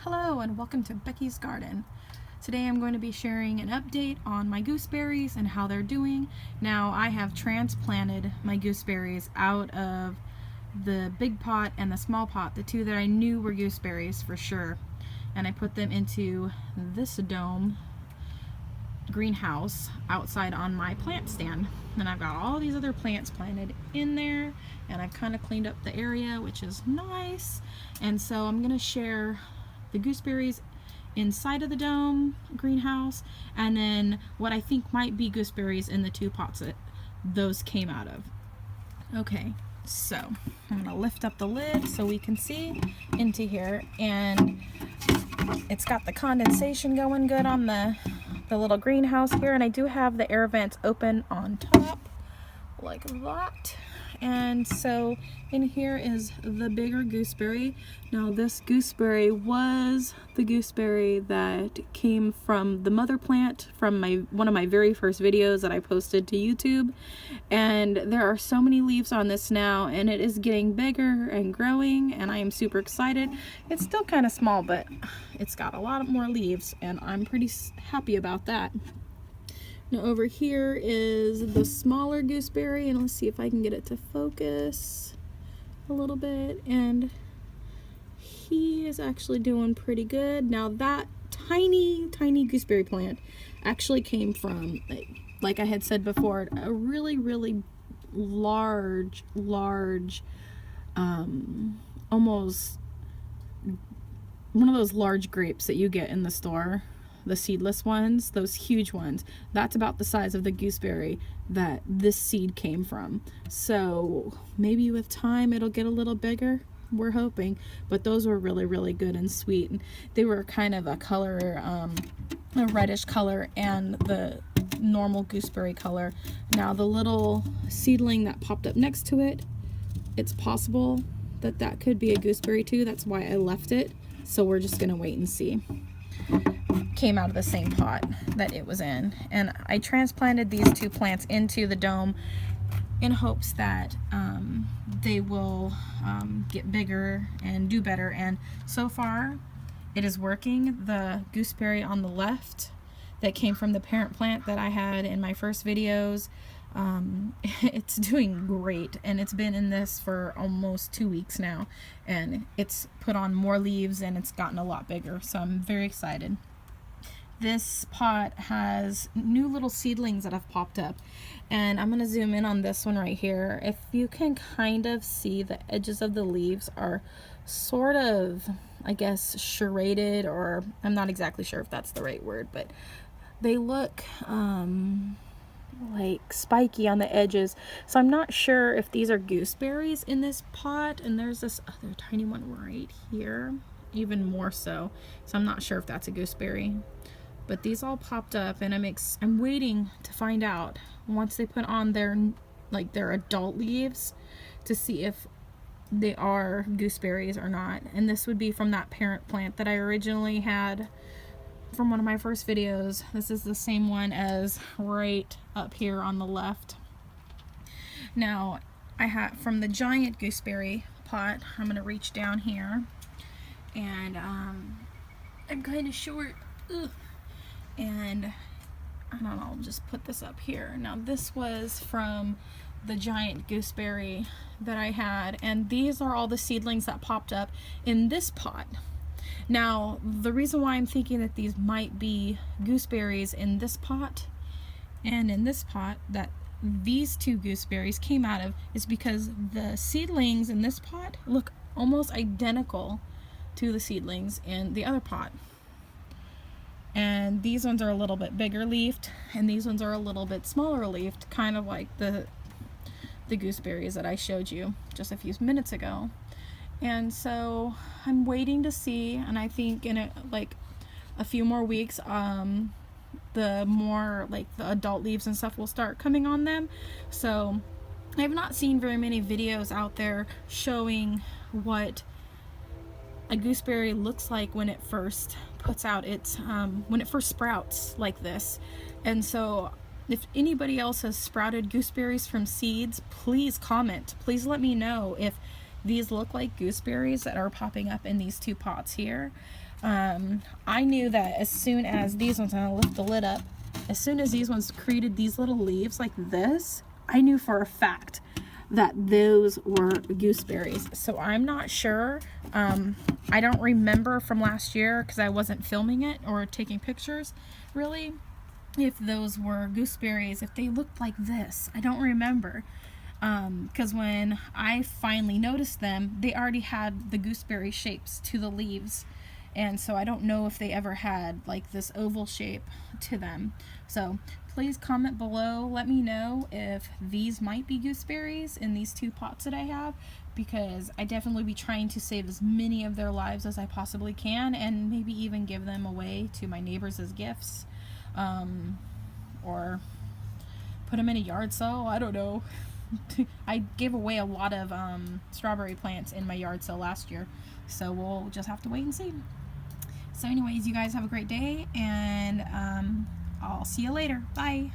Hello and welcome to Beckie's Garden. Today I'm going to be sharing an update on my gooseberries and how they're doing. Now I have transplanted my gooseberries out of the big pot and the small pot, the two that I knew were gooseberries for sure. And I put them into this dome greenhouse outside on my plant stand. And I've got all these other plants planted in there, and I've kind of cleaned up the area, which is nice. And so I'm going to share the gooseberries inside of the dome greenhouse, and then what I think might be gooseberries in the two pots that those came out of. Okay, so I'm gonna lift up the lid so we can see into here, and it's got the condensation going good on the little greenhouse here, and I do have the air vents open on top like that. And so in here is the bigger gooseberry. Now this gooseberry was the gooseberry that came from the mother plant from one of my very first videos that I posted to YouTube. And there are so many leaves on this now, and it is getting bigger and growing, and I am super excited. It's still kind of small, but it's got a lot more leaves, and I'm pretty happy about that. Now over here is the smaller gooseberry, and let's see if I can get it to focus a little bit, and he is actually doing pretty good. Now that tiny gooseberry plant actually came from, like I had said before, a really large almost one of those large grapes that you get in the store, the seedless ones, those huge ones. That's about the size of the gooseberry that this seed came from. So maybe with time it'll get a little bigger, we're hoping. But those were really good and sweet, and they were kind of a color, a reddish color, and the normal gooseberry color. Now the little seedling that popped up next to it, it's possible that that could be a gooseberry too. That's why I left it, so we're just gonna wait and see. Came out of the same pot that it was in, and I transplanted these two plants into the dome in hopes that they will get bigger and do better, and so far it is working. The gooseberry on the left that came from the parent plant that I had in my first videos, it's doing great, and it's been in this for almost 2 weeks now, and it's put on more leaves and it's gotten a lot bigger, so I'm very excited. This pot has new little seedlings that have popped up, and I'm going to zoom in on this one right here. If you can kind of see, the edges of the leaves are sort of, I guess, serrated, or I'm not exactly sure if that's the right word, but they look like spiky on the edges. So I'm not sure if these are gooseberries in this pot, and there's this other tiny one right here, even more so. So I'm not sure if that's a gooseberry. But these all popped up, and I'm waiting to find out once they put on their adult leaves to see if they are gooseberries or not. And this would be from that parent plant that I originally had from one of my first videos. This is the same one as right up here on the left. Now I have from the giant gooseberry pot, I'm going to reach down here, and I'm kind of short. Ugh. And I don't know, I'll just put this up here. Now this was from the giant gooseberry that I had, and these are all the seedlings that popped up in this pot. Now the reason why I'm thinking that these might be gooseberries in this pot and in this pot that these two gooseberries came out of is because the seedlings in this pot look almost identical to the seedlings in the other pot. And these ones are a little bit bigger leafed, and these ones are a little bit smaller leafed, kind of like the gooseberries that I showed you just a few minutes ago. And so I'm waiting to see, and I think in a few more weeks, the more the adult leaves and stuff will start coming on them. So I have not seen very many videos out there showing what a gooseberry looks like when it first puts out its when it first sprouts like this. And so if anybody else has sprouted gooseberries from seeds, please comment. Please let me know if these look like gooseberries that are popping up in these 2 pots here. I knew that as soon as these ones, and I'll lift the lid up, as soon as these ones created these little leaves like this, I knew for a fact that those were gooseberries. So I'm not sure. I don't remember from last year because I wasn't filming it or taking pictures really, if those were gooseberries, if they looked like this. I don't remember. Because when I finally noticed them, they already had the gooseberry shapes to the leaves. And so I don't know if they ever had like this oval shape to them. So please comment below, let me know if these might be gooseberries in these 2 pots that I have, because I definitely be trying to save as many of their lives as I possibly can, and maybe even give them away to my neighbors as gifts, or put them in a yard sale. I don't know. I gave away a lot of strawberry plants in my yard sale last year, so we'll just have to wait and see. So anyways, you guys have a great day, and I'll see you later. Bye.